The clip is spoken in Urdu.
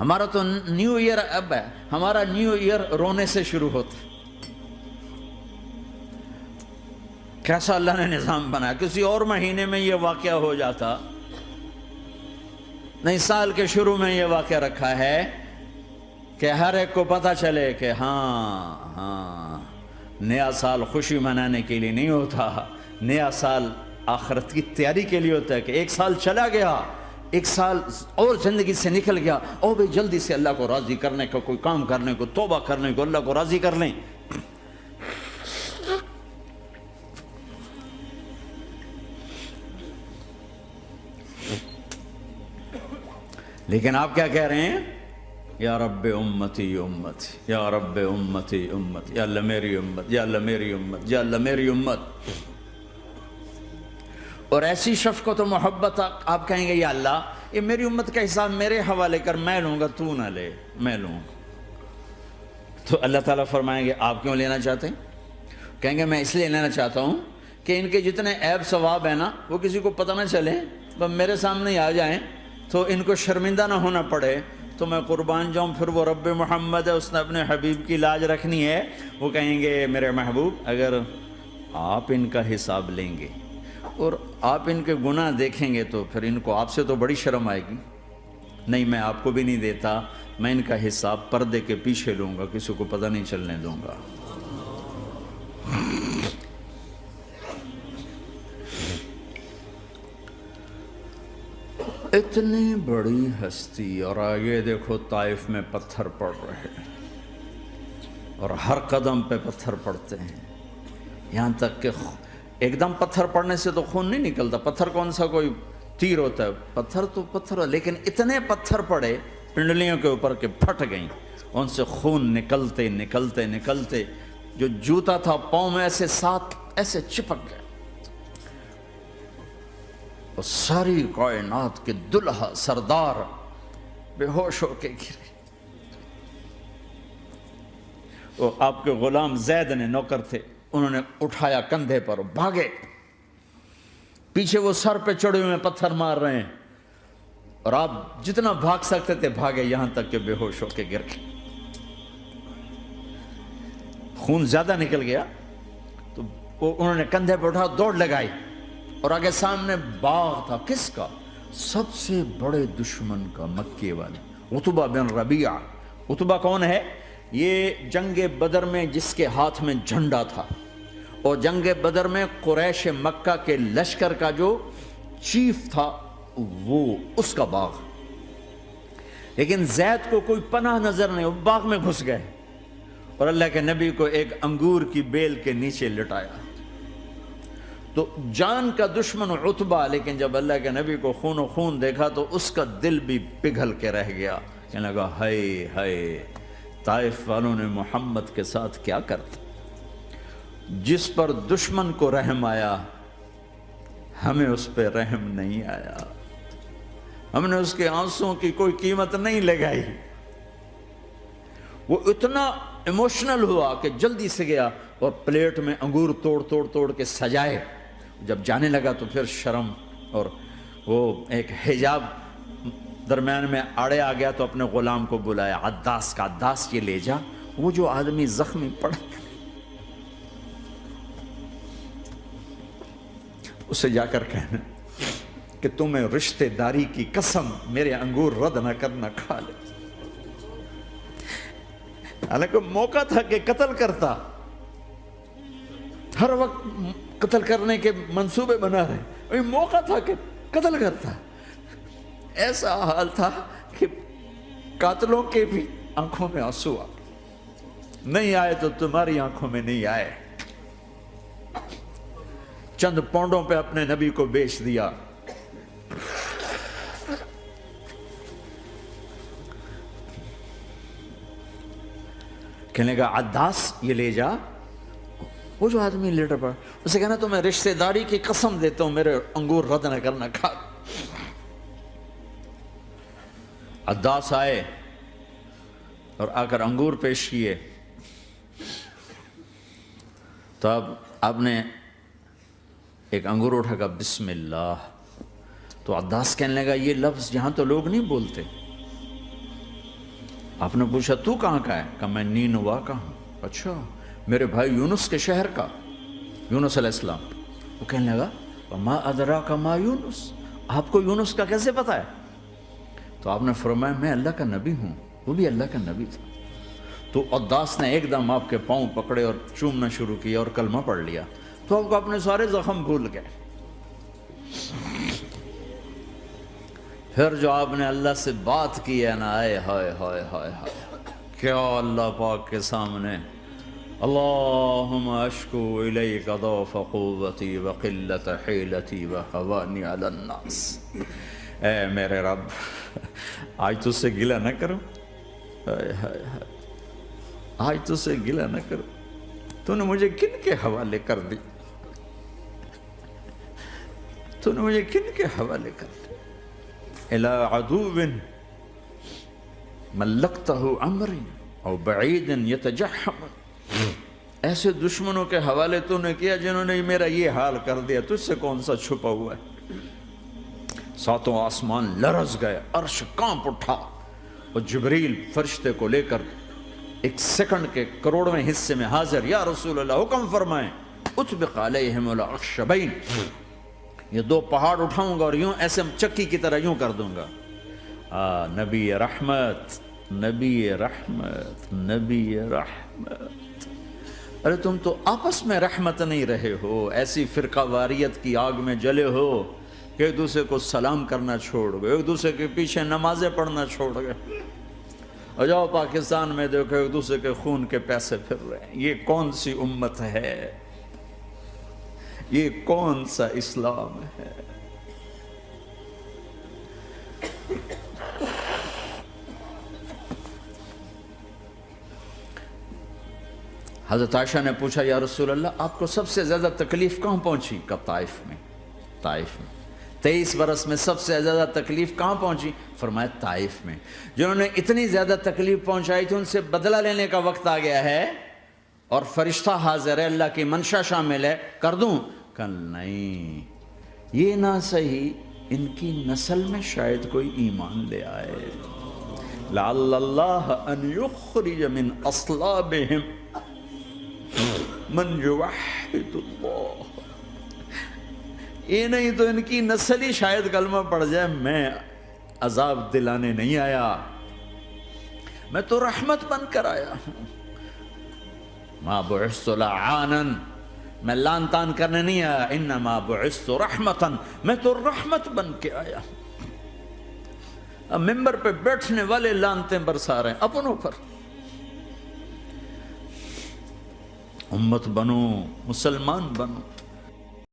ہمارا تو نیو ایئر اب ہے، ہمارا نیو ایئر رونے سے شروع ہوتا ہے۔ کیسا اللہ نے نظام بنایا، کسی اور مہینے میں یہ واقعہ ہو جاتا، نہیں سال کے شروع میں یہ واقعہ رکھا ہے کہ ہر ایک کو پتہ چلے کہ ہاں نیا سال خوشی منانے کے لیے نہیں ہوتا، نیا سال آخرت کی تیاری کے لیے ہوتا ہے کہ ایک سال چلا گیا، ایک سال اور زندگی سے نکل گیا، اور بھی جلدی سے اللہ کو راضی کرنے کا کوئی کام کرنے کو، توبہ کرنے کو، اللہ کو راضی کر لیں۔ لیکن آپ کیا کہہ رہے ہیں؟ یا رب امتی امتی، یا رب امتی امتی، یا اللہ میری امت، یا اللہ میری امت، یا اللہ میری امت۔ اور ایسی شفقت و محبت آپ کہیں گے یا اللہ یہ میری امت کا حساب میرے حوالے کر، میں لوں گا، تو نہ لے، میں لوں گا۔ تو اللہ تعالیٰ فرمائیں گے آپ کیوں لینا چاہتے ہیں؟ کہیں گے میں اس لیے لینا چاہتا ہوں کہ ان کے جتنے عیب ثواب ہیں نا وہ کسی کو پتہ نہ چلے، بس میرے سامنے ہی آ جائیں تو ان کو شرمندہ نہ ہونا پڑے، تو میں قربان جاؤں۔ پھر وہ رب محمد ہے، اس نے اپنے حبیب کی لاج رکھنی ہے، وہ کہیں گے میرے محبوب اگر آپ ان کا حساب لیں گے اور آپ ان کے گناہ دیکھیں گے تو پھر ان کو آپ سے تو بڑی شرم آئے گی، نہیں میں آپ کو بھی نہیں دیتا، میں ان کا حساب پردے کے پیچھے لوں گا، کسی کو پتہ نہیں چلنے دوں گا۔ اتنی بڑی ہستی، اور آگے دیکھو طائف میں پتھر پڑ رہے ہیں اور ہر قدم پہ پتھر پڑتے ہیں، یہاں تک کہ ایک دم پتھر پڑنے سے تو خون نہیں نکلتا، پتھر کون سا کوئی تیر ہوتا ہے، پتھر تو پتھر، لیکن اتنے پتھر پڑے پنڈلیوں کے اوپر کہ پھٹ گئیں، ان سے خون نکلتے نکلتے نکلتے جو جوتا تھا پاؤں میں ایسے ساتھ ایسے چپک گئے، اور ساری کائنات کے دلہا سردار بے ہوش ہو کے گرے۔ وہ آپ کے غلام زید نے نوکر تھے، انہوں نے اٹھایا کندھے پر، بھاگے، پیچھے وہ سر پہ چڑھے ہوئے پتھر مار رہے ہیں، اور آپ جتنا بھاگ سکتے تھے بھاگے، یہاں تک کہ بے ہوش ہو کے گر گئے۔ خون زیادہ نکل گیا تو انہوں نے کندھے پہ اٹھا دوڑ لگائی، اور آگے سامنے باغ تھا، کس کا؟ سب سے بڑے دشمن کا، مکے والے عتبہ بن ربیعہ۔ عتبہ کون ہے؟ یہ جنگ بدر میں جس کے ہاتھ میں جھنڈا تھا، اور جنگ بدر میں قریش مکہ کے لشکر کا جو چیف تھا وہ اس کا باغ۔ لیکن زید کو کوئی پناہ نظر نہیں، وہ باغ میں گھس گئے اور اللہ کے نبی کو ایک انگور کی بیل کے نیچے لٹایا۔ تو جان کا دشمن عتبہ، لیکن جب اللہ کے نبی کو خون و خون دیکھا تو اس کا دل بھی پگھل کے رہ گیا، کہنے لگا ہائے ہائے، طائف والوں نے محمد کے ساتھ کیا کرتا۔ جس پر دشمن کو رحم آیا ہمیں اس پہ رحم نہیں آیا، ہم نے اس کے آنسوں کی کوئی قیمت نہیں لگائی۔ وہ اتنا ایموشنل ہوا کہ جلدی سے گیا اور پلیٹ میں انگور توڑ کے سجائے۔ جب جانے لگا تو پھر شرم اور وہ ایک حجاب درمیان میں آڑے آ گیا، تو اپنے غلام کو بلایا، عداس کا، عداس یہ لے جا وہ جو آدمی زخمی پڑا، اسے جا کر کہنا کہ تمہیں رشتہ داری کی قسم میرے انگور رد نہ کرنا، کھا لے۔ حالانکہ موقع تھا کہ قتل کرتا، ہر وقت قتل کرنے کے منصوبے بنا رہے، موقع تھا کہ قتل کرتا۔ ایسا حال تھا کہ قاتلوں کے بھی آنکھوں میں آنسو آ نہیں آئے تو تمہاری آنکھوں میں نہیں آئے۔ چند پونڈوں پہ اپنے نبی کو بیچ دیا۔ کہنے کا عداس یہ لے جا، وہ جو آدمی لیٹر پڑا، اسے کہنا تو میں رشتہ داری کی قسم دیتا ہوں میرے انگور رد نہ کرنا، کھا۔ عداس آئے اور آ کر انگور پیش کیے، تو اب آپ نے ایک انگور اٹھا کر بسم اللہ، تو عداس کہنے لگا یہ لفظ یہاں تو لوگ نہیں بولتے، آپ نے پوچھا تو کہاں کا ہے؟ کہا میں نینوا کا ہوں۔ اچھا، میرے بھائی یونس کے شہر کا، یونس علیہ السلام۔ وہ کہنے لگا وما ادراک ما یونس، آپ کو یونس کا کیسے پتا ہے؟ تو آپ نے فرمایا میں اللہ کا نبی ہوں، وہ بھی اللہ کا نبی تھا۔ تو عداس نے ایک دم آپ کے پاؤں پکڑے اور چومنا شروع کیا اور کلمہ پڑھ لیا، تو آپ کو اپنے سارے زخم بھول گئے۔ پھر جو آپ نے اللہ سے بات کی ہے نا، آئے ہائے ہائے ہائے ہائے، کیا اللہ پاک کے سامنے اللہم اشکو الیک ضعف قوتی وقلت حیلتی وہوانی علی الناس، اے میرے رب آج تجھ سے گلہ نہ کروں، آج تجھ سے گلہ نہ کروں، تو نے مجھے کن کے حوالے کر دی، تو نے مجھے کن کے حوالے کر دی، الی عدو ملکتہ امری او بعید یتجحم، ایسے دشمنوں کے حوالے تو نے کیا جنہوں نے میرا یہ حال کر دیا، تجھ سے کون سا چھپا ہوا ہے۔ ساتوں آسمان لرز گئے، عرش کانپ اٹھا، اور جبریل فرشتے کو لے کر ایک سیکنڈ کے کروڑویں حصے میں حاضر، یا رسول اللہ حکم فرمائیں اطبق علیہم الاخشبین، یہ دو پہاڑ اٹھاؤں گا اور یوں ایسے چکی کی طرح یوں کر دوں گا۔ نبی رحمت، نبی رحمت، نبی رحمت، ارے تم تو آپس میں رحمت نہیں رہے ہو، ایسی فرقہ واریت کی آگ میں جلے ہو کہ ایک دوسرے کو سلام کرنا چھوڑ گئے، ایک دوسرے کے پیچھے نمازیں پڑھنا چھوڑ گئے، اور جاؤ پاکستان میں دیکھو ایک دوسرے کے خون کے پیسے پھر رہے ہیں۔ یہ کون سی امت ہے؟ یہ کون سا اسلام ہے؟ حضرت عائشہ نے پوچھا یا رسول اللہ آپ کو سب سے زیادہ تکلیف کہاں پہنچی؟ کہا طائف میں، طائف میں۔ 23 برس میں سب سے زیادہ تکلیف کہاں پہنچی؟ فرمایا طائف میں۔ جنہوں نے اتنی زیادہ تکلیف پہنچائی تھی ان سے بدلہ لینے کا وقت آ گیا ہے، اور فرشتہ حاضر ہے، اللہ کی منشا شامل ہے، کر دوں؟ کہ نہیں، یہ نہ صحیح، ان کی نسل میں شاید کوئی ایمان لے آئے، لعل اللہ ان یخرج من اصلابہم من یوحد اللہ، یہ نہیں تو ان کی نسل ہی شاید کلمہ پڑھ جائے۔ میں عذاب دلانے نہیں آیا، میں تو رحمت بن کر آیا ہوں، ما بعثت لعانا، میں لان تان کرنے نہیں آیا، انما بعثت رحمتا، میں تو رحمت بن کے آیا ہوں۔ اب ممبر پہ بیٹھنے والے لانتیں برسا رہے ہیں اپنوں پر۔ امت بنو، مسلمان بنو۔